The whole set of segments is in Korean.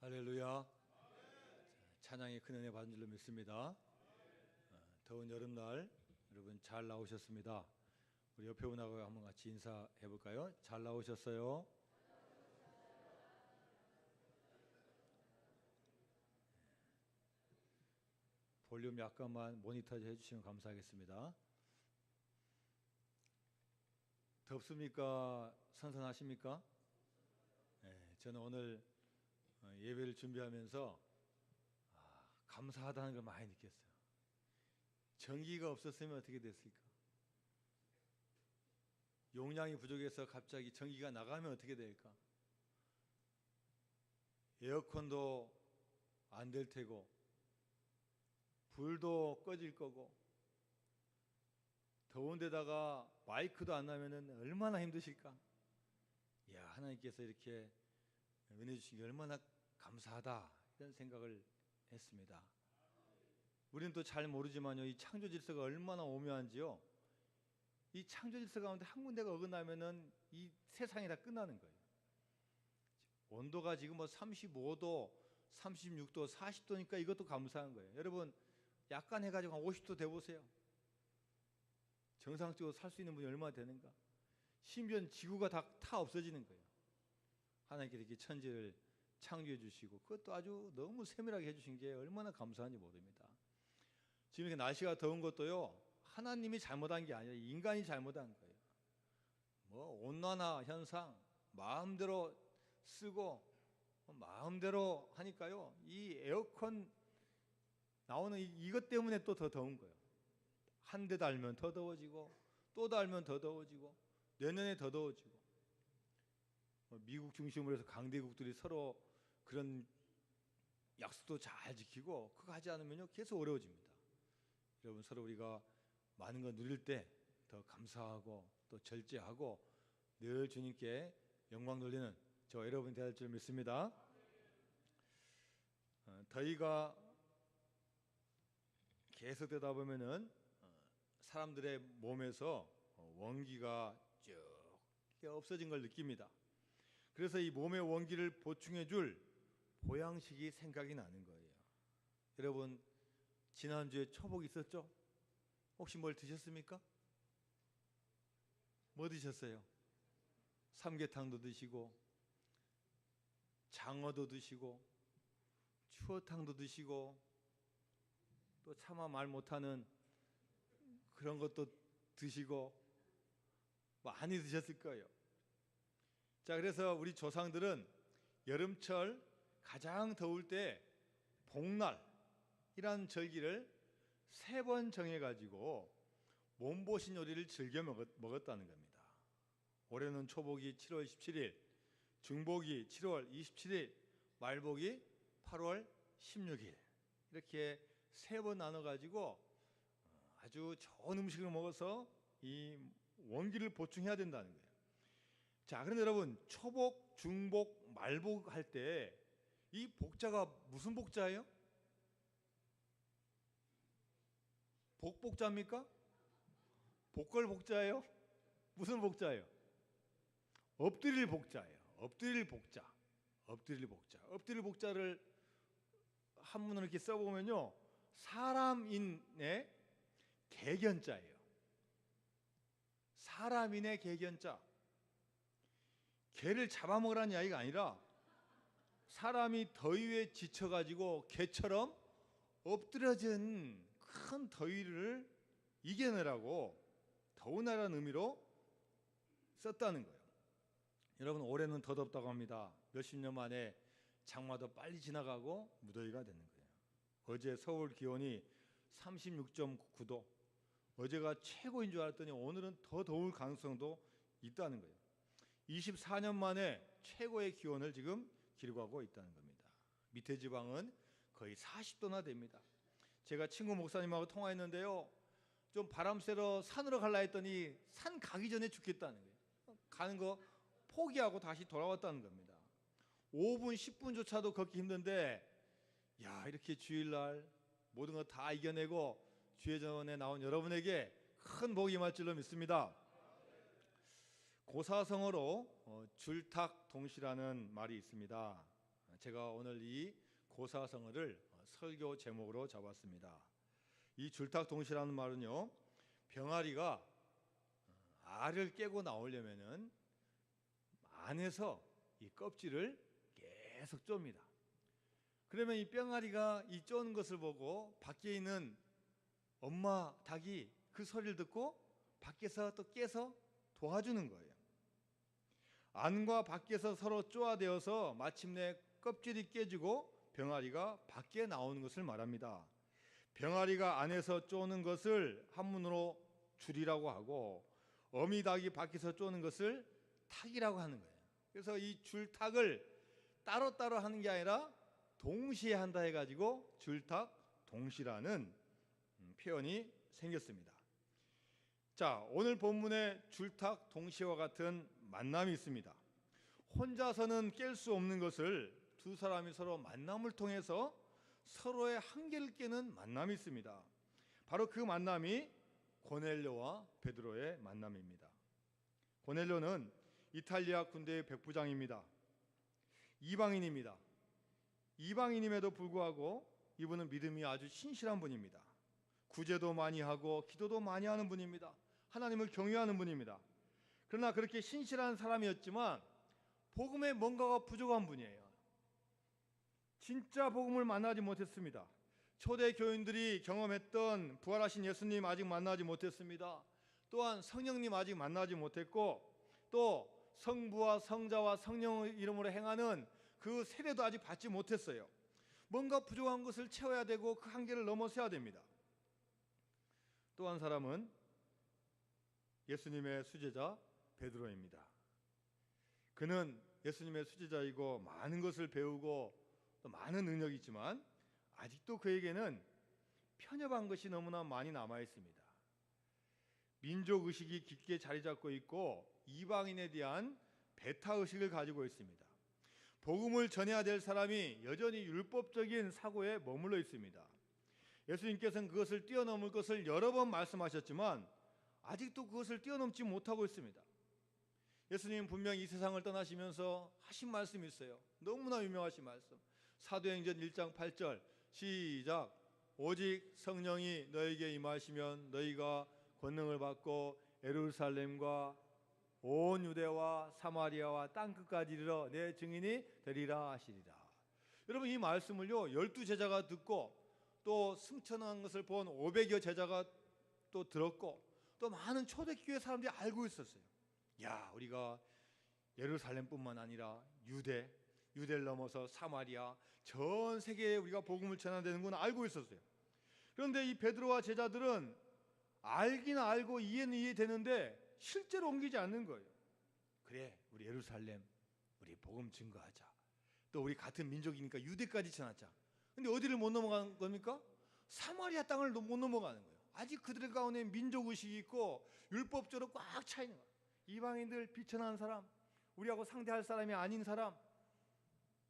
할렐루야. 찬양의 큰 은혜 받은 줄로 믿습니다. 더운 여름날 여러분 잘 나오셨습니다. 우리 옆에 분하고 한번 같이 인사해 볼까요? 잘 나오셨어요? 볼륨 약간만 모니터 해주시면 감사하겠습니다. 덥습니까? 선선하십니까? 네, 저는 오늘 예배를 준비하면서 감사하다는 걸 많이 느꼈어요. 전기가 없었으면 어떻게 됐을까? 용량이 부족해서 갑자기 전기가 나가면 어떻게 될까? 에어컨도 안 될 테고 불도 꺼질 거고 더운 데다가 마이크도 안 나면은 얼마나 힘드실까? 야, 하나님께서 이렇게 은혜 주신 게 얼마나 감사하다 이런 생각을 했습니다. 우리는 또 잘 모르지만요, 이 창조 질서가 얼마나 오묘한지요. 이 창조 질서 가운데 한 군데가 어긋나면은 이 세상이 다 끝나는 거예요. 온도가 지금 뭐 35도, 36도, 40도니까 이것도 감사한 거예요. 여러분 약간 해가지고 한 50도 돼보세요. 정상적으로 살 수 있는 분이 얼마나 되는가. 심지어 지구가 다 없어지는 거예요. 하나님께서 이렇게 천지를 창조해 주시고 그것도 아주 너무 세밀하게 해주신 게 얼마나 감사한지 모릅니다. 지금 이렇게 날씨가 더운 것도요, 하나님이 잘못한 게 아니라 인간이 잘못한 거예요. 뭐 온난화 현상 마음대로 쓰고 마음대로 하니까요, 이 에어컨 나오는 이것 때문에 또 더 더운 거예요. 한 대 달면 더 더워지고 또 달면 더 더워지고 내년에 더 더워지고, 미국 중심으로 해서 강대국들이 서로 그런 약속도 잘 지키고 그거 하지 않으면요 계속 어려워집니다. 여러분 서로 우리가 많은 거 누릴 때 더 감사하고 또 절제하고 늘 주님께 영광 돌리는 저 여러분이 될 줄 믿습니다. 더위가 계속되다 보면은 사람들의 몸에서 원기가 쭉 없어진 걸 느낍니다. 그래서 이 몸의 원기를 보충해 줄 보양식이 생각이 나는 거예요. 여러분 지난주에 초복 있었죠? 혹시 뭘 드셨습니까? 뭐 드셨어요? 삼계탕도 드시고 장어도 드시고 추어탕도 드시고 또 차마 말 못하는 그런 것도 드시고 많이 드셨을 거예요. 자, 그래서 우리 조상들은 여름철 가장 더울 때 복날이라는 절기를 3번 정해가지고 몸보신 요리를 즐겨 먹었다는 겁니다. 올해는 초복이 7월 17일, 중복이 7월 27일, 말복이 8월 16일 이렇게 3번 나눠가지고 아주 좋은 음식을 먹어서 이 원기를 보충해야 된다는 거예요. 자, 그런데 여러분 초복, 중복, 말복 할 때 이 복자가 무슨 복자예요? 복자입니까? 복걸 복자예요? 무슨 복자예요? 엎드릴 복자예요. 엎드릴 복자. 엎드릴 복자. 엎드릴 복자를 한문으로 이렇게 써보면요, 사람인의 개견자예요. 사람인의 개견자. 개를 잡아먹으라는 이야기가 아니라 사람이 더위에 지쳐가지고 개처럼 엎드려진 큰 더위를 이겨내라고 더우나라는 의미로 썼다는 거예요. 여러분 올해는 더 덥다고 합니다. 몇십 년 만에 장마도 빨리 지나가고 무더위가 되는 거예요. 어제 서울 기온이 36.9도, 어제가 최고인 줄 알았더니 오늘은 더 더울 가능성도 있다는 거예요. 24년 만에 최고의 기온을 지금 기록하고 있다는 겁니다. 밑에 지방은 거의 40도나 됩니다. 제가 친구 목사님하고 통화했는데요, 좀 바람 쐬러 산으로 갈라 했더니 산 가기 전에 죽겠다는 거예요. 가는 거 포기하고 다시 돌아왔다는 겁니다. 5분 10분조차도 걷기 힘든데, 야, 이렇게 주일날 모든 거 다 이겨내고 주의전에 나온 여러분에게 큰 복이 임할 줄로 믿습니다. 고사성어로 줄탁동시라는 말이 있습니다. 제가 오늘 이 고사성어를 설교 제목으로 잡았습니다. 이 줄탁동시라는 말은요, 병아리가 알을 깨고 나오려면은 안에서 이 껍질을 계속 쫴니다. 그러면 이 병아리가 이 쪼는 것을 보고 밖에 있는 엄마 닭이 그 소리를 듣고 밖에서 또 깨서 도와주는 거예요. 안과 밖에서 서로 쪼아대어서 마침내 껍질이 깨지고 병아리가 밖에 나오는 것을 말합니다. 병아리가 안에서 쪼는 것을 한문으로 줄이라고 하고, 어미닭이 밖에서 쪼는 것을 탁이라고 하는 거예요. 그래서 이 줄탁을 따로따로 하는 게 아니라 동시에 한다 해가지고 줄탁동시라는 표현이 생겼습니다. 자, 오늘 본문에 줄탁동시와 같은 만남이 있습니다. 혼자서는 깰 수 없는 것을 두 사람이 서로 만남을 통해서 서로의 한계를 깨는 만남이 있습니다. 바로 그 만남이 고넬료와 베드로의 만남입니다. 고넬료는 이탈리아 군대의 백부장입니다. 이방인입니다. 이방인임에도 불구하고 이분은 믿음이 아주 신실한 분입니다. 구제도 많이 하고 기도도 많이 하는 분입니다. 하나님을 경외하는 분입니다. 그러나 그렇게 신실한 사람이었지만 복음에 뭔가가 부족한 분이에요. 진짜 복음을 만나지 못했습니다. 초대 교인들이 경험했던 부활하신 예수님 아직 만나지 못했습니다. 또한 성령님 아직 만나지 못했고, 또 성부와 성자와 성령의 이름으로 행하는 그 세례도 아직 받지 못했어요. 뭔가 부족한 것을 채워야 되고 그 한계를 넘어서야 됩니다. 또 한 사람은 예수님의 수제자 베드로입니다. 그는 예수님의 수제자이고 많은 것을 배우고 또 많은 능력이 있지만 아직도 그에게는 편협한 것이 너무나 많이 남아 있습니다. 민족 의식이 깊게 자리 잡고 있고 이방인에 대한 배타 의식을 가지고 있습니다. 복음을 전해야 될 사람이 여전히 율법적인 사고에 머물러 있습니다. 예수님께서는 그것을 뛰어넘을 것을 여러 번 말씀하셨지만 아직도 그것을 뛰어넘지 못하고 있습니다. 예수님은 분명히 이 세상을 떠나시면서 하신 말씀이 있어요. 너무나 유명하신 말씀. 사도행전 1장 8절 시작. 오직 성령이 너에게 임하시면 너희가 권능을 받고 예루살렘과 온 유대와 사마리아와 땅끝까지 이르러 내 증인이 되리라 하시리라. 여러분, 이 말씀을요 12제자가 듣고 또 승천한 것을 본 500여 제자가 또 들었고 또 많은 초대교회 사람들이 알고 있었어요. 야, 우리가 예루살렘뿐만 아니라 유대를 넘어서 사마리아 전 세계에 우리가 복음을 전해야 되는구나 알고 있었어요. 그런데 이 베드로와 제자들은 알긴 알고 이해는 이해되는데 실제로 옮기지 않는 거예요. 그래, 우리 예루살렘 우리 복음 증거하자. 또 우리 같은 민족이니까 유대까지 전하자. 근데 어디를 못 넘어가는 겁니까? 사마리아 땅을 못 넘어가는 거예요. 아직 그들 가운데 민족의식이 있고 율법적으로 꽉 차 있는 거예요. 이방인들, 비천한 사람, 우리하고 상대할 사람이 아닌 사람,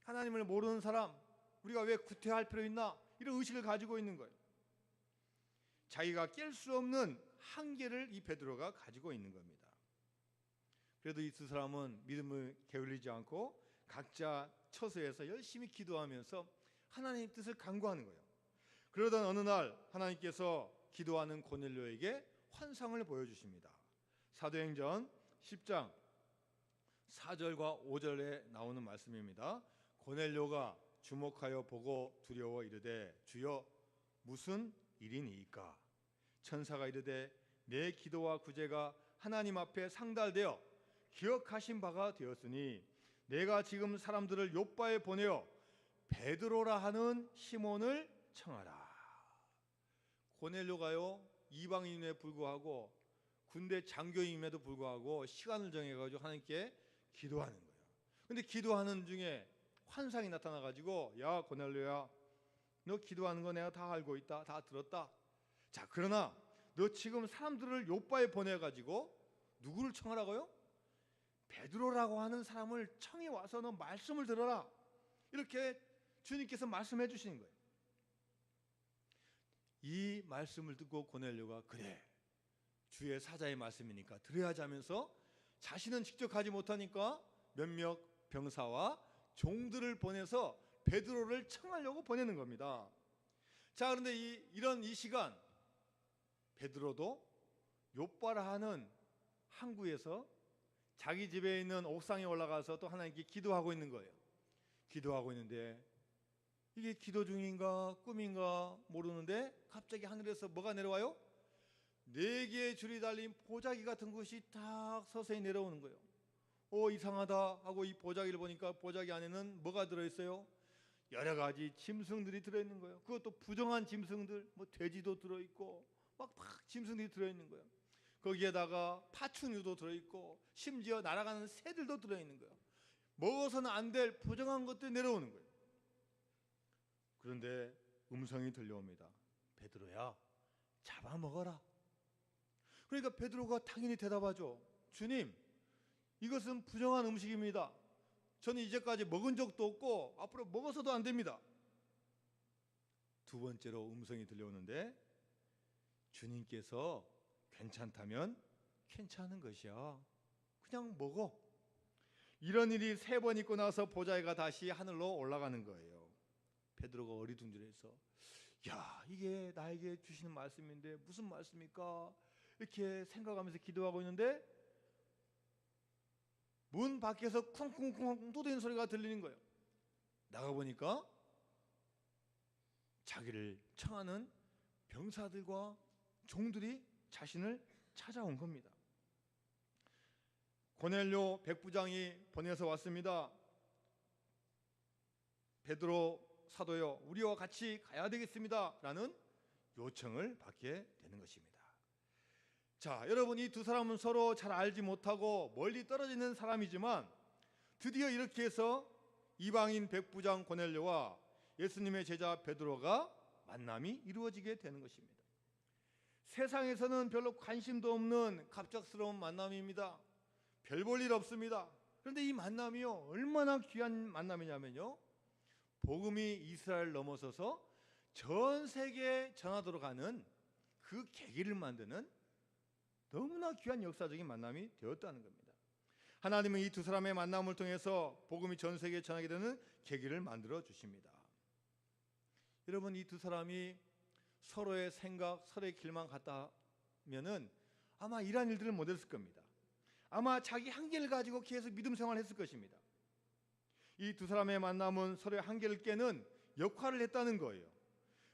하나님을 모르는 사람, 우리가 왜 구태할 필요 있나, 이런 의식을 가지고 있는 거예요. 자기가 깰 수 없는 한계를 이 베드로가 가지고 있는 겁니다. 그래도 이 두 사람은 믿음을 게을리지 않고 각자 처소에서 열심히 기도하면서 하나님의 뜻을 간구하는 거예요. 그러던 어느 날 하나님께서 기도하는 고넬료에게 환상을 보여주십니다. 사도행전 10장 4절과 5절에 나오는 말씀입니다. 고넬료가 주목하여 보고 두려워 이르되 주여 무슨 일이니이까? 천사가 이르되 내 기도와 구제가 하나님 앞에 상달되어 기억하신 바가 되었으니 내가 지금 사람들을 요바에 보내어 베드로라 하는 시몬을 청하라. 고넬료가요 이방인에 불구하고 군대 장교임에도 불구하고 시간을 정해가지고 하나님께 기도하는 거예요. 근데 기도하는 중에 환상이 나타나가지고 야 고넬료야, 너 기도하는 거 내가 다 알고 있다, 다 들었다. 자, 그러나 너 지금 사람들을 요바에 보내가지고 누구를 청하라고요? 베드로라고 하는 사람을 청해 와서 너 말씀을 들어라. 이렇게 주님께서 말씀해 주시는 거예요. 이 말씀을 듣고 고넬료가 그래, 주의 사자의 말씀이니까 들어야지 하면서 자신은 직접 가지 못하니까 몇몇 병사와 종들을 보내서 베드로를 청하려고 보내는 겁니다. 자, 그런데 이런 시간 베드로도 욥바라 하는 항구에서 자기 집에 있는 옥상에 올라가서 또 하나님께 기도하고 있는 거예요. 기도하고 있는데 이게 기도 중인가 꿈인가 모르는데 갑자기 하늘에서 뭐가 내려와요? 4개의 줄이 달린 보자기 같은 것이 딱 서서히 내려오는 거예요. 이상하다 하고 이 보자기를 보니까 보자기 안에는 뭐가 들어있어요? 여러 가지 짐승들이 들어있는 거예요. 그것도 부정한 짐승들, 뭐 돼지도 들어있고 막 짐승들이 들어있는 거예요. 거기에다가 파충류도 들어있고 심지어 날아가는 새들도 들어있는 거예요. 먹어서는 안 될 부정한 것들이 내려오는 거예요. 그런데 음성이 들려옵니다. 베드로야, 잡아먹어라. 그러니까 베드로가 당연히 대답하죠. 주님, 이것은 부정한 음식입니다. 저는 이제까지 먹은 적도 없고 앞으로 먹어서도 안 됩니다. 두 번째로 음성이 들려오는데 주님께서 괜찮다면 괜찮은 것이야. 그냥 먹어. 이런 일이 3번 있고 나서 보자기가 다시 하늘로 올라가는 거예요. 베드로가 어리둥절해서 야, 이게 나에게 주시는 말씀인데 무슨 말씀입니까? 이렇게 생각하면서 기도하고 있는데 문 밖에서 쿵쿵쿵 두드리는 소리가 들리는 거예요. 나가보니까 자기를 청하는 병사들과 종들이 자신을 찾아온 겁니다. 고넬료 백부장이 보내서 왔습니다. 베드로 사도요, 우리와 같이 가야 되겠습니다 라는 요청을 받게 되는 것입니다. 자, 여러분, 이 두 사람은 서로 잘 알지 못하고 멀리 떨어져 있는 사람이지만 드디어 이렇게 해서 이방인 백부장 고넬료와 예수님의 제자 베드로가 만남이 이루어지게 되는 것입니다. 세상에서는 별로 관심도 없는 갑작스러운 만남입니다. 별 볼 일 없습니다. 그런데 이 만남이요, 얼마나 귀한 만남이냐면요, 복음이 이스라엘 넘어서서 전 세계에 전하도록 하는 그 계기를 만드는 너무나 귀한 역사적인 만남이 되었다는 겁니다. 하나님은 이 두 사람의 만남을 통해서 복음이 전 세계에 전하게 되는 계기를 만들어 주십니다. 여러분, 이 두 사람이 서로의 생각, 서로의 길만 갔다면은 아마 이러한 일들을 못했을 겁니다. 아마 자기 한계를 가지고 계속 믿음 생활을 했을 것입니다. 이 두 사람의 만남은 서로의 한계를 깨는 역할을 했다는 거예요.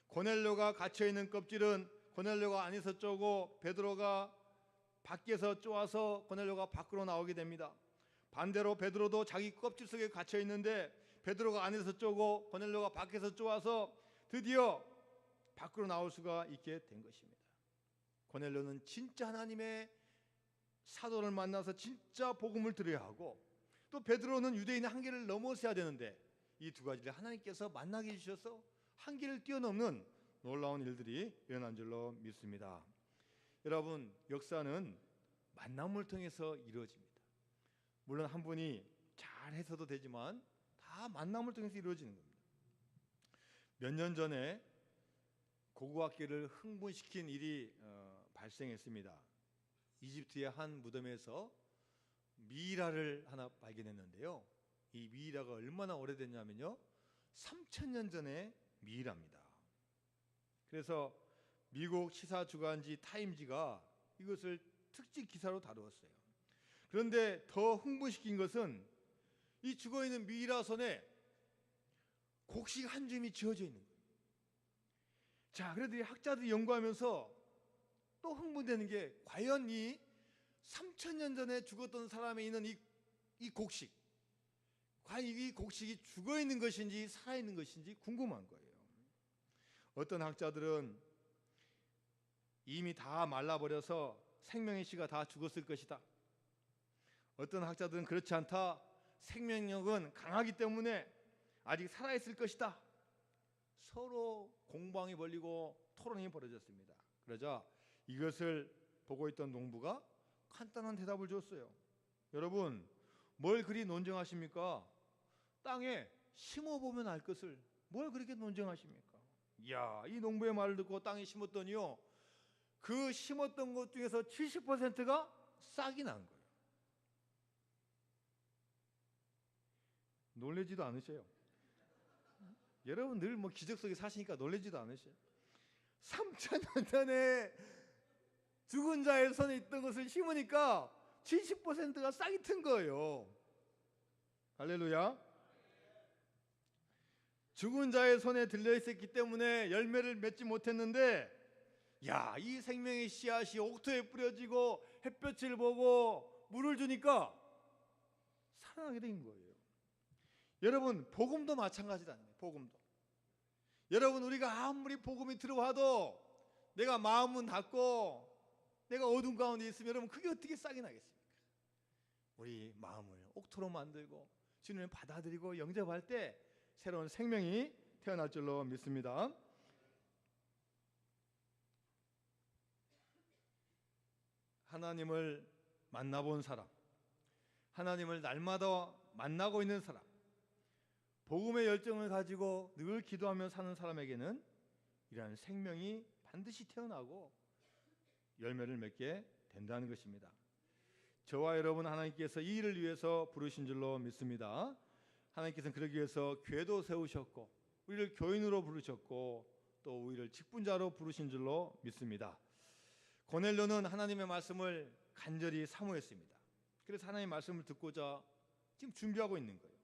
고넬료가 갇혀있는 껍질은 고넬료가 안에서 쪼고 베드로가 밖에서 쪼아서 고넬료가 밖으로 나오게 됩니다. 반대로 베드로도 자기 껍질 속에 갇혀있는데 베드로가 안에서 쪼고 고넬료가 밖에서 쪼아서 드디어 밖으로 나올 수가 있게 된 것입니다. 고넬료는 진짜 하나님의 사도를 만나서 진짜 복음을 들어야 하고, 또 베드로는 유대인의 한계를 넘어서야 되는데 이 두 가지를 하나님께서 만나게 해주셔서 한계를 뛰어넘는 놀라운 일들이 일어난 줄로 믿습니다. 여러분, 역사는 만남을 통해서 이루어집니다. 물론 한 분이 잘 해서도 되지만 다 만남을 통해서 이루어지는 겁니다. 몇 년 전에 고고학계를 흥분시킨 일이 발생했습니다. 이집트의 한 무덤에서 미이라를 하나 발견했는데요. 이 미이라가 얼마나 오래됐냐면요, 3000년 전의 미이라입니다. 그래서 미국 시사 주간지 타임지가 이것을 특집 기사로 다루었어요. 그런데 더 흥분시킨 것은 이 죽어있는 미이라 손에 곡식 한 줌이 지어져 있는 거예요. 자, 그래도 이 학자들이 연구하면서 또 흥분되는 게, 과연 이 3000년 전에 죽었던 사람에 있는 이 곡식, 과연 이 곡식이 죽어있는 것인지 살아있는 것인지 궁금한 거예요. 어떤 학자들은 이미 다 말라버려서 생명의 씨가 다 죽었을 것이다. 어떤 학자들은 그렇지 않다, 생명력은 강하기 때문에 아직 살아있을 것이다. 서로 공방이 벌리고 토론이 벌어졌습니다. 그러자 이것을 보고 있던 농부가 간단한 대답을 줬어요. 여러분, 뭘 그리 논쟁하십니까? 땅에 심어보면 알 것을 뭘 그렇게 논쟁하십니까? 이야, 이 농부의 말을 듣고 땅에 심었더니요, 그 심었던 것 중에서 70%가 싹이 난 거예요. 놀라지도 않으셔요. 여러분 늘 뭐 기적 속에 사시니까 놀라지도 않으셔요. 3,000년 전에 죽은 자의 손에 있던 것을 심으니까 70%가 싹이 튼 거예요. 할렐루야. 죽은 자의 손에 들려 있었기 때문에 열매를 맺지 못했는데, 야, 이 생명의 씨앗이 옥토에 뿌려지고 햇볕을 보고 물을 주니까 살아나게 된 거예요. 여러분, 복음도 마찬가지다. 복음도. 여러분, 우리가 아무리 복음이 들어와도 내가 마음은 닫고 내가 어둠 가운데 있으면 여러분 그게 어떻게 싹이 나겠습니까? 우리 마음을 옥토로 만들고 주님을 받아들이고 영접할 때 새로운 생명이 태어날 줄로 믿습니다. 하나님을 만나본 사람, 하나님을 날마다 만나고 있는 사람, 복음의 열정을 가지고 늘 기도하며 사는 사람에게는 이러한 생명이 반드시 태어나고 열매를 맺게 된다는 것입니다. 저와 여러분 하나님께서 이 일을 위해서 부르신 줄로 믿습니다. 하나님께서는 그러기 위해서 교회도 세우셨고 우리를 교인으로 부르셨고 또 우리를 직분자로 부르신 줄로 믿습니다. 고넬료는 하나님의 말씀을 간절히 사모했습니다. 그래서 하나님의 말씀을 듣고자 지금 준비하고 있는 거예요.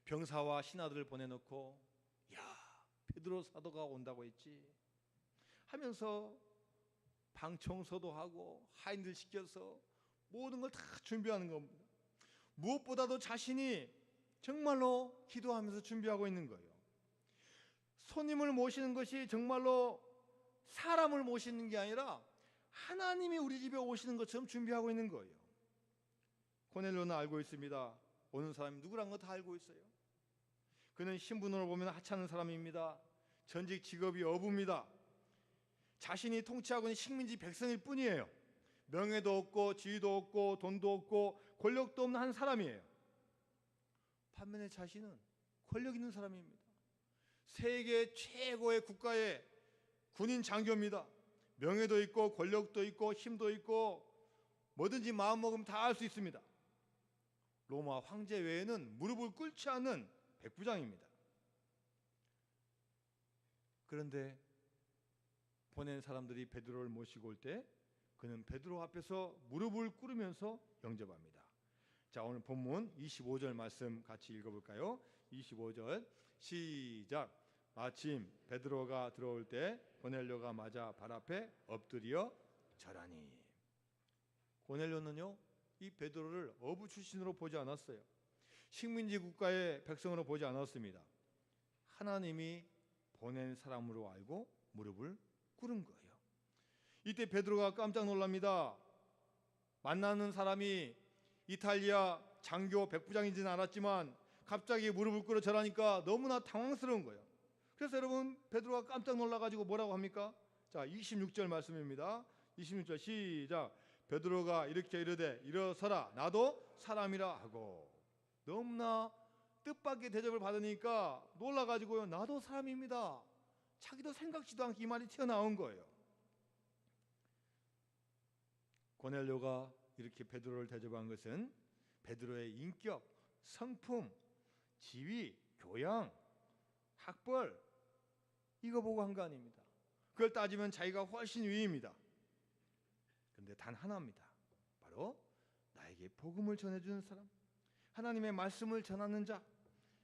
병사와 신하들을 보내놓고 야, 베드로 사도가 온다고 했지 하면서 방 청소도 하고 하인들 시켜서 모든 걸 다 준비하는 겁니다. 무엇보다도 자신이 정말로 기도하면서 준비하고 있는 거예요. 손님을 모시는 것이 정말로 사람을 모시는 게 아니라 하나님이 우리 집에 오시는 것처럼 준비하고 있는 거예요. 고넬료는 알고 있습니다. 오는 사람이 누구란 거 다 알고 있어요. 그는 신분으로 보면 하찮은 사람입니다. 전직 직업이 어부입니다. 자신이 통치하고 있는 식민지 백성일 뿐이에요. 명예도 없고 지위도 없고 돈도 없고 권력도 없는 한 사람이에요. 반면에 자신은 권력 있는 사람입니다. 세계 최고의 국가의 군인 장교입니다. 명예도 있고 권력도 있고 힘도 있고 뭐든지 마음먹으면 다 할 수 있습니다. 로마 황제 외에는 무릎을 꿇지 않는 백부장입니다. 그런데 보낸 사람들이 베드로를 모시고 올 때 그는 베드로 앞에서 무릎을 꿇으면서 영접합니다. 자, 오늘 본문 25절 말씀 같이 읽어볼까요? 25절 시작. 마침 베드로가 들어올 때 고넬료가 맞아 발 앞에 엎드려 절하니. 고넬료는요, 이 베드로를 어부 출신으로 보지 않았어요. 식민지 국가의 백성으로 보지 않았습니다. 하나님이 보낸 사람으로 알고 무릎을 꿇은 거예요. 이때 베드로가 깜짝 놀랍니다. 만나는 사람이 이탈리아 장교 백부장인지는 알았지만 갑자기 무릎을 꿇어 절하니까 너무나 당황스러운 거예요. 그래서 여러분 베드로가 깜짝 놀라가지고 뭐라고 합니까? 자, 26절 말씀입니다. 26절 시작. 베드로가 이렇게 이르되 일어서라 나도 사람이라 하고. 너무나 뜻밖의 대접을 받으니까 놀라가지고요, 나도 사람입니다. 자기도 생각지도 않게 이 말이 튀어나온 거예요. 고넬료가 이렇게 베드로를 대접한 것은 베드로의 인격, 성품, 지위, 교양, 학벌 이거 보고 한 거 아닙니다. 그걸 따지면 자기가 훨씬 위입니다. 그런데 단 하나입니다. 바로 나에게 복음을 전해주는 사람, 하나님의 말씀을 전하는 자,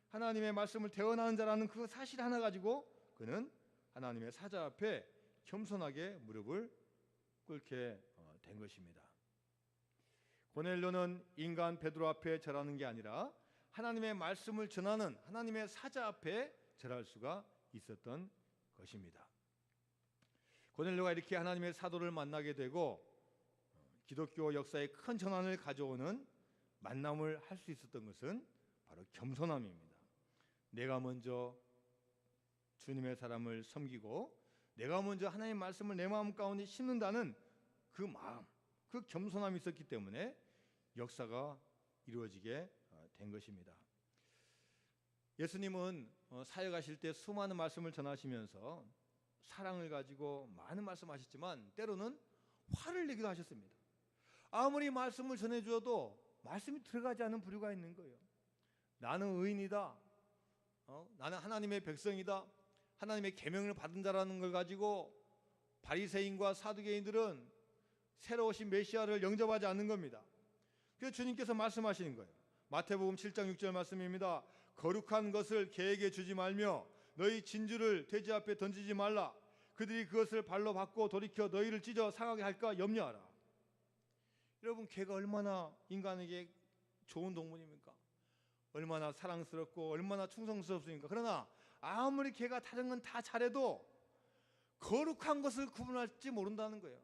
하나님의 말씀을 대언하는 자라는 그 사실 하나 가지고 그는 하나님의 사자 앞에 겸손하게 무릎을 꿇게 된 것입니다. 고넬료는 인간 베드로 앞에 절하는 게 아니라 하나님의 말씀을 전하는 하나님의 사자 앞에 절할 수가 있었던 것입니다. 고넬료가 이렇게 하나님의 사도를 만나게 되고 기독교 역사에 큰 전환을 가져오는 만남을 할 수 있었던 것은 바로 겸손함입니다. 내가 먼저 주님의 사람을 섬기고 내가 먼저 하나님의 말씀을 내 마음 가운데 심는다는 그 마음, 그 겸손함이 있었기 때문에 역사가 이루어지게 된 것입니다. 예수님은 사역하실 때 수많은 말씀을 전하시면서 사랑을 가지고 많은 말씀하셨지만 때로는 화를 내기도 하셨습니다. 아무리 말씀을 전해주어도 말씀이 들어가지 않는 부류가 있는 거예요. 나는 의인이다. 나는 하나님의 백성이다. 하나님의 계명을 받은 자라는 걸 가지고 바리새인과 사두개인들은 새로 오신 메시아를 영접하지 않는 겁니다. 그래서 주님께서 말씀하시는 거예요. 마태복음 7장 6절 말씀입니다. 거룩한 것을 개에게 주지 말며 너희 진주를 돼지 앞에 던지지 말라. 그들이 그것을 발로 밟고 돌이켜 너희를 찢어 상하게 할까 염려하라. 여러분, 개가 얼마나 인간에게 좋은 동물입니까? 얼마나 사랑스럽고 얼마나 충성스럽습니까? 그러나 아무리 개가 다른 건 다 잘해도 거룩한 것을 구분할지 모른다는 거예요.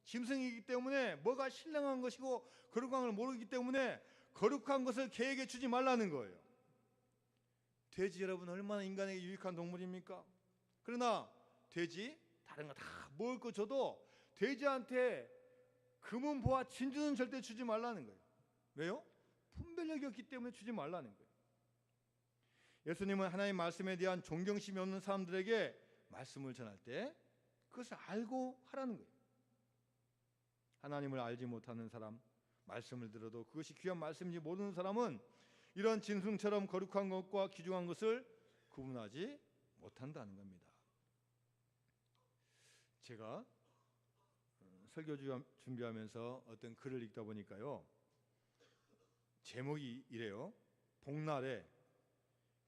짐승이기 때문에 뭐가 신령한 것이고 거룩한 걸 모르기 때문에 거룩한 것을 개에게 주지 말라는 거예요. 돼지 여러분 얼마나 인간에게 유익한 동물입니까? 그러나 돼지 다른 거 다 먹을 거 줘도 돼지한테 금은 보화 진주는 절대 주지 말라는 거예요. 왜요? 분별력이 없기 때문에 주지 말라는 거예요. 예수님은 하나님 말씀에 대한 존경심이 없는 사람들에게 말씀을 전할 때 그것을 알고 하라는 거예요. 하나님을 알지 못하는 사람, 말씀을 들어도 그것이 귀한 말씀인지 모르는 사람은 이런 짐승처럼 거룩한 것과 귀중한 것을 구분하지 못한다는 겁니다. 제가 설교 준비하면서 어떤 글을 읽다 보니까요, 제목이 이래요. 복날에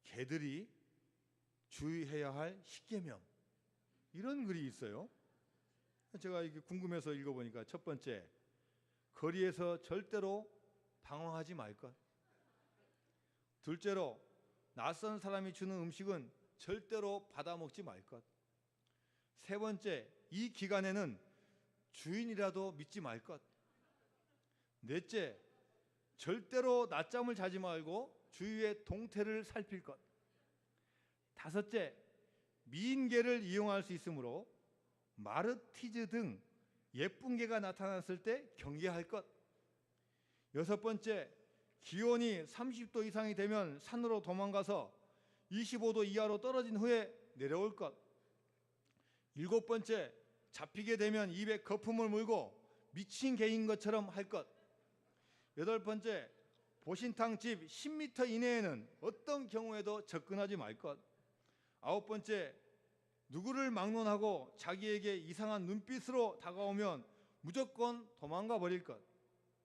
개들이 주의해야 할 10계명, 이런 글이 있어요. 제가 이게 궁금해서 읽어보니까 첫 번째, 거리에서 절대로 방황하지 말 것. 둘째로, 낯선 사람이 주는 음식은 절대로 받아먹지 말 것. 세 번째, 이 기간에는 주인이라도 믿지 말 것. 넷째, 절대로 낮잠을 자지 말고 주위의 동태를 살필 것. 다섯째, 미인개를 이용할 수 있으므로 마르티즈 등 예쁜 개가 나타났을 때 경계할 것. 여섯 번째, 기온이 30도 이상이 되면 산으로 도망가서 25도 이하로 떨어진 후에 내려올 것. 일곱 번째, 잡히게 되면 입에 거품을 물고 미친 개인 것처럼 할 것. 여덟 번째, 보신탕집 10m 이내에는 어떤 경우에도 접근하지 말 것. 아홉 번째, 누구를 막론하고 자기에게 이상한 눈빛으로 다가오면 무조건 도망가 버릴 것.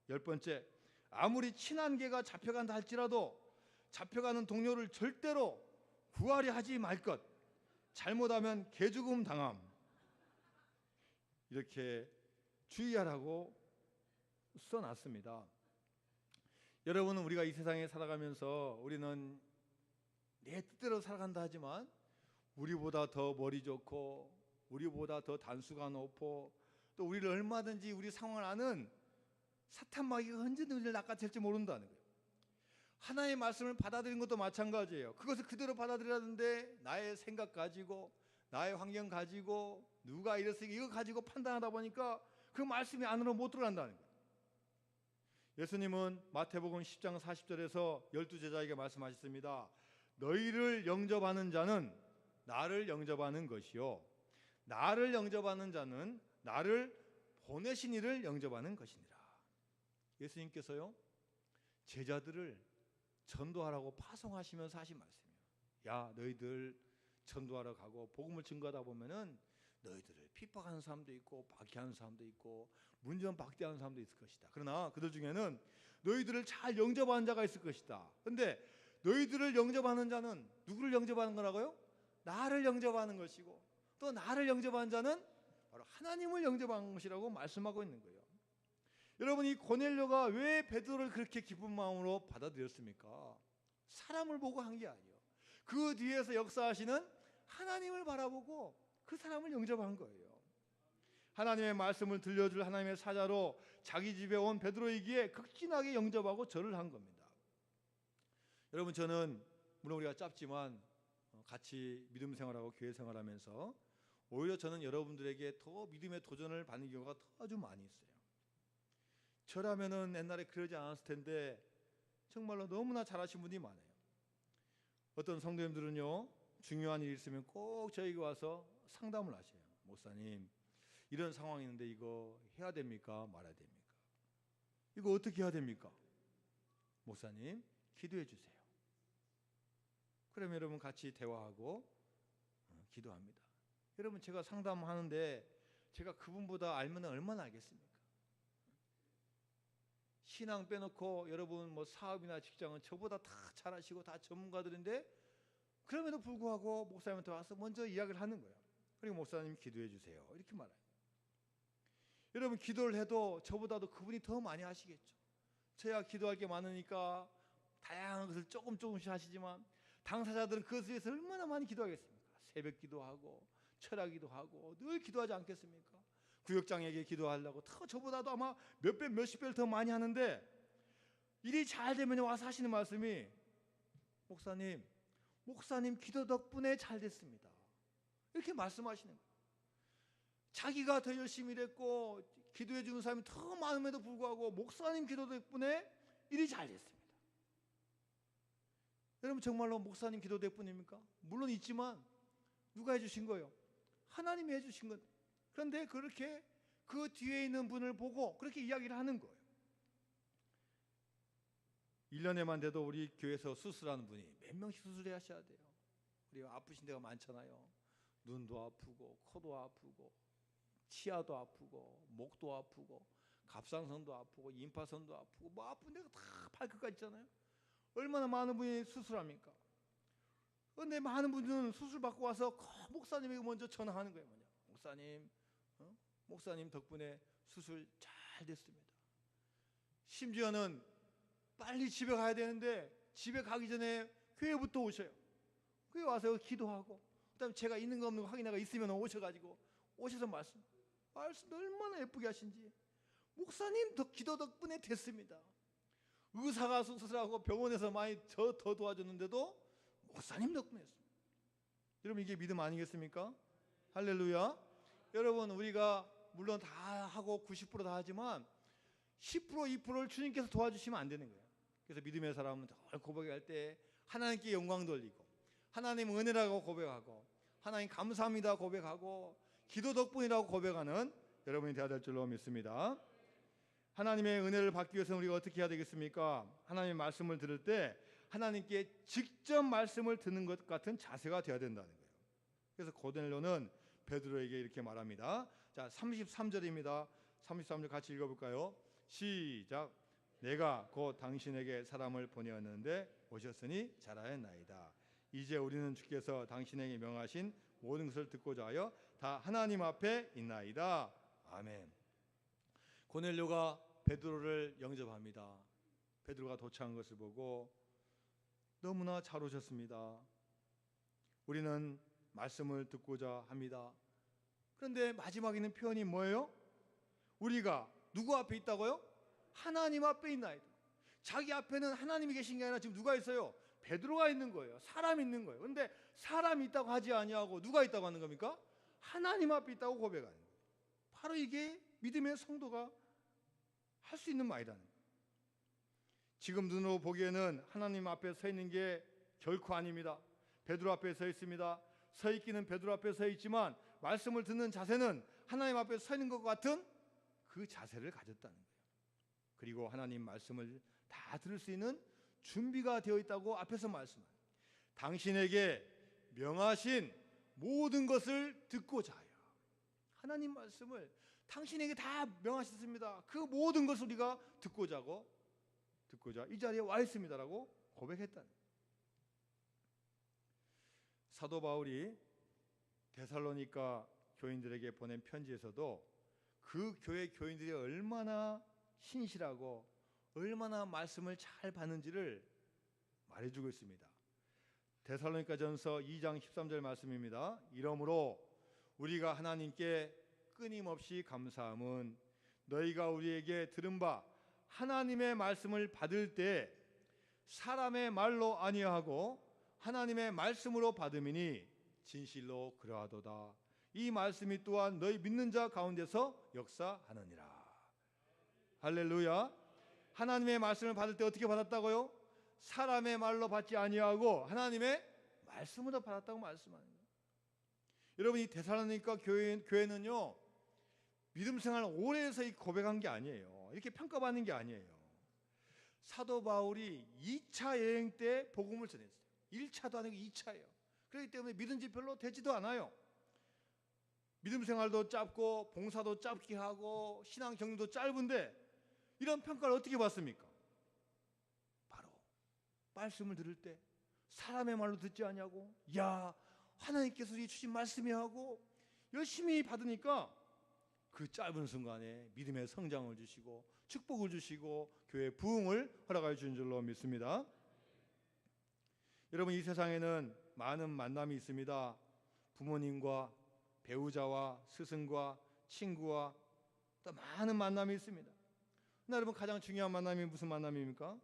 열 번째, 아무리 친한 개가 잡혀간다 할지라도 잡혀가는 동료를 절대로 구하려 하지 말 것. 잘못하면 개죽음 당함. 이렇게 주의하라고 써놨습니다. 여러분은 우리가 이 세상에 살아가면서 우리는 내 뜻대로 살아간다 하지만 우리보다 더 머리 좋고 우리보다 더 단수가 높고 또 우리를 얼마든지 우리 상황을 아는 사탄 마귀가 언제든 우리를 낚아챌지 모른다는 거예요. 하나님의 말씀을 받아들이는 것도 마찬가지예요. 그것을 그대로 받아들였는데 나의 생각 가지고 나의 환경 가지고 누가 이랬으니까 이거 가지고 판단하다 보니까 그 말씀이 안으로 못 들어간다는 거예요. 예수님은 마태복음 10장 40절에서 12제자에게 말씀하셨습니다. 너희를 영접하는 자는 나를 영접하는 것이요, 나를 영접하는 자는 나를 보내신 이를 영접하는 것이니라. 예수님께서요, 제자들을 전도하라고 파송하시면서 하신 말씀이에요. 야, 너희들 전도하러 가고 복음을 증거하다 보면은 너희들을 핍박하는 사람도 있고 박해하는 사람도 있고 문전박대하는 사람도 있을 것이다. 그러나 그들 중에는 너희들을 잘 영접하는 자가 있을 것이다. 그런데 너희들을 영접하는 자는 누구를 영접하는 거라고요? 나를 영접하는 것이고 또 나를 영접하는 자는 바로 하나님을 영접하는 것이라고 말씀하고 있는 거예요. 여러분, 이 고넬료가 왜 베드로를 그렇게 기쁜 마음으로 받아들였습니까? 사람을 보고 한 게 아니에요. 그 뒤에서 역사하시는 하나님을 바라보고 그 사람을 영접한 거예요. 하나님의 말씀을 들려줄 하나님의 사자로 자기 집에 온 베드로이기에 극진하게 영접하고 절을 한 겁니다. 여러분, 저는 물론 우리가 짧지만 같이 믿음 생활하고 교회 생활하면서 오히려 저는 여러분들에게 더 믿음의 도전을 받는 경우가 더 아주 많이 있어요. 저라면은 옛날에 그러지 않았을 텐데 정말로 너무나 잘하신 분이 많아요. 어떤 성도님들은요, 중요한 일이 있으면 꼭 저에게 와서 상담을 하셔요. 목사님, 이런 상황이 있는데 이거 해야 됩니까? 말아야 됩니까? 이거 어떻게 해야 됩니까? 목사님, 기도해 주세요. 그러면 여러분 같이 대화하고 기도합니다. 여러분 제가 상담하는데 제가 그분보다 알면 얼마나 알겠습니까? 신앙 빼놓고 여러분 뭐 사업이나 직장은 저보다 다 잘하시고 다 전문가들인데 그럼에도 불구하고 목사님한테 와서 먼저 이야기를 하는 거예요. 그리고 목사님 기도해 주세요. 이렇게 말해요. 여러분 기도를 해도 저보다도 그분이 더 많이 하시겠죠. 저야 기도할 게 많으니까 다양한 것을 조금씩 하시지만 당사자들은 그것에 대해서 얼마나 많이 기도하겠습니까? 새벽 기도하고 철학 기도하고 늘 기도하지 않겠습니까? 구역장에게 기도하려고 더 저보다도 아마 몇 배 몇십 배를 더 많이 하는데 일이 잘 되면 와서 하시는 말씀이 목사님 기도 덕분에 잘 됐습니다. 이렇게 말씀하시는 거예요. 자기가 더 열심히 일했고 기도해 주는 사람이 더 많음에도 불구하고 목사님 기도 덕분에 일이 잘 됐습니다. 여러분 정말로 목사님 기도 덕분입니까? 물론 있지만 누가 해주신 거예요? 하나님이 해주신 것. 그런데 그렇게 그 뒤에 있는 분을 보고 그렇게 이야기를 하는 거예요. 1년에만 돼도 우리 교회에서 수술하는 분이 몇 명씩 수술해 하셔야 돼요. 우리 아프신 데가 많잖아요. 눈도 아프고 코도 아프고 치아도 아프고 목도 아프고 갑상선도 아프고 임파선도 아프고 뭐 아픈 데가 다 발끝까지 있잖아요. 얼마나 많은 분이 수술합니까? 그런데 많은 분들은 수술 받고 와서 목사님에게 먼저 전화하는 거예요. 목사님 덕분에 수술 잘 됐습니다. 심지어는 빨리 집에 가야 되는데 집에 가기 전에 교회부터 오셔요. 교회 와서 기도하고 그다음에 제가 있는 거 없는 거 확인하고 있으면 오셔가지고 오셔서 말씀 얼마나 예쁘게 하신지. 목사님 기도 덕분에 됐습니다. 의사가 수술하고 병원에서 많이 더 도와줬는데도 목사님 덕분에 했습니다. 여러분 이게 믿음 아니겠습니까? 할렐루야. 여러분 우리가 물론 다 하고 90%다 하지만 10% 2%를 주님께서 도와주시면 안 되는 거예요. 그래서 믿음의 사람은 늘 고백할 때 하나님께 영광 돌리고 하나님 은혜라고 고백하고 하나님 감사합니다 고백하고 기도 덕분이라고 고백하는 여러분이 되어야 될 줄로 믿습니다. 하나님의 은혜를 받기 위해서는 우리가 어떻게 해야 되겠습니까? 하나님의 말씀을 들을 때 하나님께 직접 말씀을 듣는 것 같은 자세가 되어야 된다는 거예요. 그래서 고넬료는 베드로에게 이렇게 말합니다. 자, 33절입니다. 33절 같이 읽어볼까요? 시작. 내가 곧 당신에게 사람을 보내었는데 오셨으니 잘하였나이다. 이제 우리는 주께서 당신에게 명하신 모든 것을 듣고자 하여 다 하나님 앞에 있나이다. 아멘. 고넬료가 베드로를 영접합니다. 베드로가 도착한 것을 보고 너무나 잘 오셨습니다. 우리는 말씀을 듣고자 합니다. 그런데 마지막에 있는 표현이 뭐예요? 우리가 누구 앞에 있다고요? 하나님 앞에 있나이다. 자기 앞에는 하나님이 계신 게 아니라 지금 누가 있어요? 베드로가 있는 거예요. 사람이 있는 거예요. 그런데 사람이 있다고 하지 아니하고 누가 있다고 하는 겁니까? 하나님 앞에 있다고 고백하는 거예요. 바로 이게 믿음의 성도가 할 수 있는 말이라는 거예요. 지금 눈으로 보기에는 하나님 앞에 서 있는 게 결코 아닙니다. 베드로 앞에 서 있습니다. 서 있기는 베드로 앞에 서 있지만 말씀을 듣는 자세는 하나님 앞에 서 있는 것 같은 그 자세를 가졌다는 거예요. 그리고 하나님 말씀을 다 들을 수 있는 준비가 되어 있다고 앞에서 말씀합니다. 당신에게 명하신 모든 것을 듣고자 하여. 하나님 말씀을 당신에게 다 명하셨습니다. 그 모든 것을 우리가 듣고자 이 자리에 와 있습니다라고 고백했다는 거예요. 사도 바울이 데살로니가 교인들에게 보낸 편지에서도 그 교회 교인들이 얼마나 신실하고 얼마나 말씀을 잘 받는지를 말해주고 있습니다. 데살로니가전서 2장 13절 말씀입니다. 이러므로 우리가 하나님께 끊임없이 감사함은 너희가 우리에게 들은 바 하나님의 말씀을 받을 때 사람의 말로 아니하고 하나님의 말씀으로 받음이니 진실로 그러하도다. 이 말씀이 또한 너희 믿는 자 가운데서 역사하느니라. 할렐루야. 하나님의 말씀을 받을 때 어떻게 받았다고요? 사람의 말로 받지 아니하고 하나님의 말씀으로 받았다고 말씀하는 거예요. 여러분 이 데살로니가 교회는요 믿음 생활 오래 해서 고백한 게 아니에요. 이렇게 평가받는 게 아니에요. 사도 바울이 2차 여행 때 복음을 전했어요. 1차도 아니고 2차예요. 그렇기 때문에 믿은 지 별로 되지도 않아요. 믿음 생활도 짧고 봉사도 짧게 하고 신앙 경륜도 짧은데 이런 평가를 어떻게 받습니까? 바로 말씀을 들을 때 사람의 말로 듣지 않냐고, 야 하나님께서 주신 말씀이 하고 열심히 받으니까 그 짧은 순간에 믿음의 성장을 주시고 축복을 주시고 교회 부흥을 허락하여 주신 줄로 믿습니다. 여러분, 이 세상에는 많은 만남이 있습니다. 부모님과 배우자와 스승과 친구와 또 많은 만남이 있습니다. 그러나 여러분, 가장 중요한 만남이 무슨 만남입니까?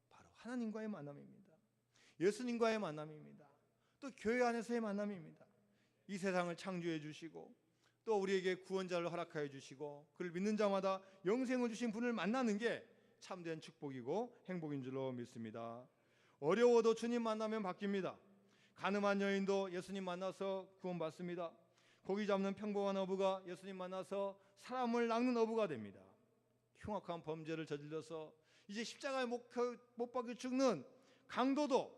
바로 하나님과의 만남입니다. 예수님과의 만남입니다. 또 교회 안에서의 만남입니다. 이 세상을 창조해 주시고 또 우리에게 구원자를 허락하여 주시고 그를 믿는 자마다 영생을 주신 분을 만나는 게 참된 축복이고 행복인 줄로 믿습니다. 어려워도 주님 만나면 바뀝니다. 가늠한 여인도 예수님 만나서 구원받습니다. 고기 잡는 평범한 어부가 예수님 만나서 사람을 낚는 어부가 됩니다. 흉악한 범죄를 저질러서 이제 십자가에 못 박혀 죽는 강도도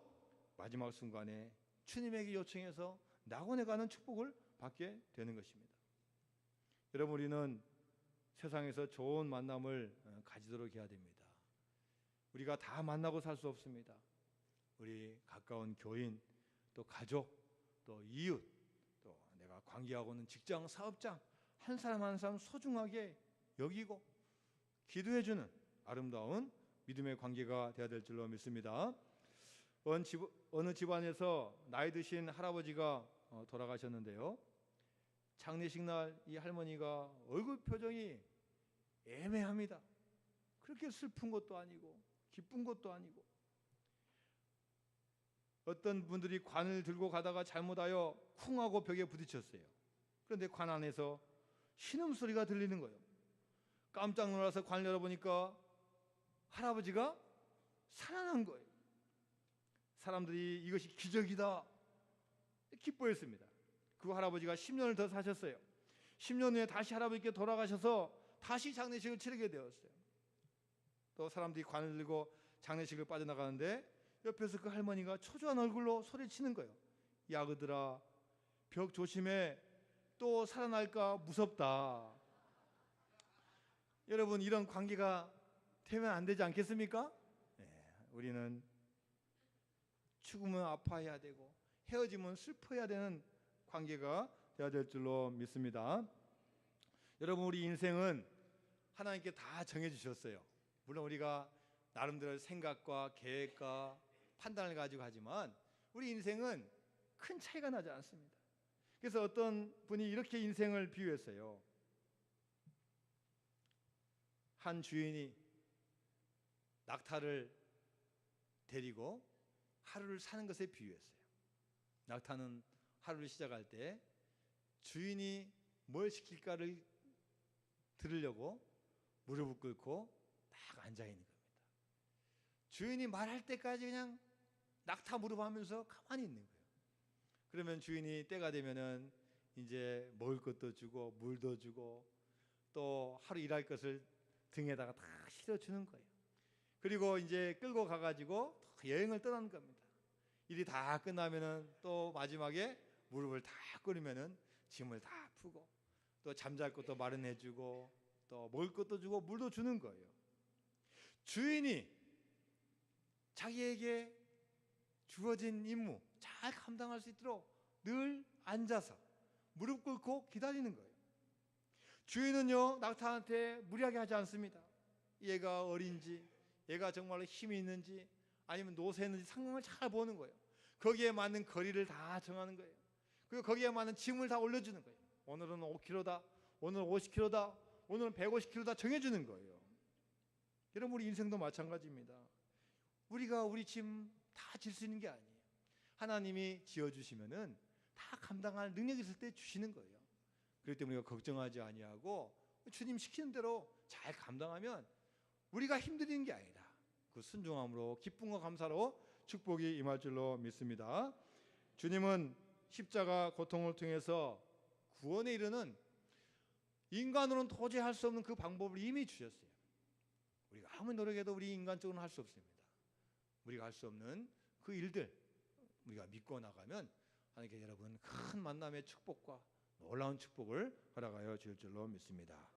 마지막 순간에 주님에게 요청해서 낙원에 가는 축복을 받게 되는 것입니다. 여러분, 우리는 세상에서 좋은 만남을 가지도록 해야 됩니다. 우리가 다 만나고 살 수 없습니다. 우리 가까운 교인, 또 가족, 또 이웃, 또 내가 관계하고 있는 직장, 사업장 한 사람 한 사람 소중하게 여기고 기도해주는 아름다운 믿음의 관계가 되어야 될 줄로 믿습니다. 어느 집안에서 나이 드신 할아버지가 돌아가셨는데요. 장례식 날 이 할머니가 얼굴 표정이 애매합니다. 그렇게 슬픈 것도 아니고 기쁜 것도 아니고, 어떤 분들이 관을 들고 가다가 잘못하여 쿵 하고 벽에 부딪혔어요. 그런데 관 안에서 신음소리가 들리는 거예요. 깜짝 놀라서 관을 열어보니까 할아버지가 살아난 거예요. 사람들이 이것이 기적이다 기뻐했습니다. 그 할아버지가 10년을 더 사셨어요. 10년 후에 다시 할아버지께 돌아가셔서 다시 장례식을 치르게 되었어요. 또 사람들이 관을 들고 장례식을 빠져나가는데 옆에서 그 할머니가 초조한 얼굴로 소리치는 거예요. 야, 그들아, 벽 조심해. 또 살아날까 무섭다. 여러분, 이런 관계가 되면 안 되지 않겠습니까? 우리는 죽으면 아파해야 되고 헤어지면 슬퍼해야 되는 관계가 되어야 될 줄로 믿습니다. 여러분, 우리 인생은 하나님께 다 정해주셨어요. 물론 우리가 나름대로 생각과 계획과 판단을 가지고 하지만 우리 인생은 큰 차이가 나지 않습니다. 그래서 어떤 분이 이렇게 인생을 비유했어요. 한 주인이 낙타를 데리고 하루를 사는 것에 비유했어요. 낙타는 하루를 시작할 때 주인이 뭘 시킬까를 들으려고 무릎을 꿇고 딱 앉아 있는 겁니다. 주인이 말할 때까지 그냥 낙타 무릎하면서 가만히 있는 거예요. 그러면 주인이 때가 되면은 이제 먹을 것도 주고 물도 주고 또 하루 일할 것을 등에다가 다 실어주는 거예요. 그리고 이제 끌고 가가지고 여행을 떠나는 겁니다. 일이 다 끝나면은 또 마지막에 무릎을 다 꿇으면은 짐을 다 푸고 또 잠잘 것도 마련해주고 또 먹을 것도 주고 물도 주는 거예요. 주인이 자기에게 주어진 임무 잘 감당할 수 있도록 늘 앉아서 무릎 꿇고 기다리는 거예요. 주인은요, 낙타한테 무리하게 하지 않습니다. 얘가 어린지, 얘가 정말로 힘이 있는지 아니면 노쇠했는지 상황을 잘 보는 거예요. 거기에 맞는 거리를 다 정하는 거예요. 그리고 거기에 맞는 짐을 다 올려주는 거예요. 오늘은 5kg다, 오늘은 50kg다, 오늘은 150kg다 정해주는 거예요. 여러분, 우리 인생도 마찬가지입니다. 우리가 우리 짐 다 질 수 있는 게 아니에요. 하나님이 지어주시면은 다 감당할 능력이 있을 때 주시는 거예요. 그렇기 때문에 우리가 걱정하지 아니하고 주님 시키는 대로 잘 감당하면 우리가 힘들이는 게 아니라 그 순종함으로 기쁨과 감사로 축복이 임할 줄로 믿습니다. 주님은 십자가 고통을 통해서 구원에 이르는 인간으로는 도저히 할 수 없는 그 방법을 이미 주셨어요. 우리가 아무리 노력해도 우리 인간적으로는 할 수 없습니다. 우리가 할 수 없는 그 일들, 우리가 믿고 나가면 하나님께 여러분 큰 만남의 축복과 놀라운 축복을 허락하여 줄 줄로 믿습니다.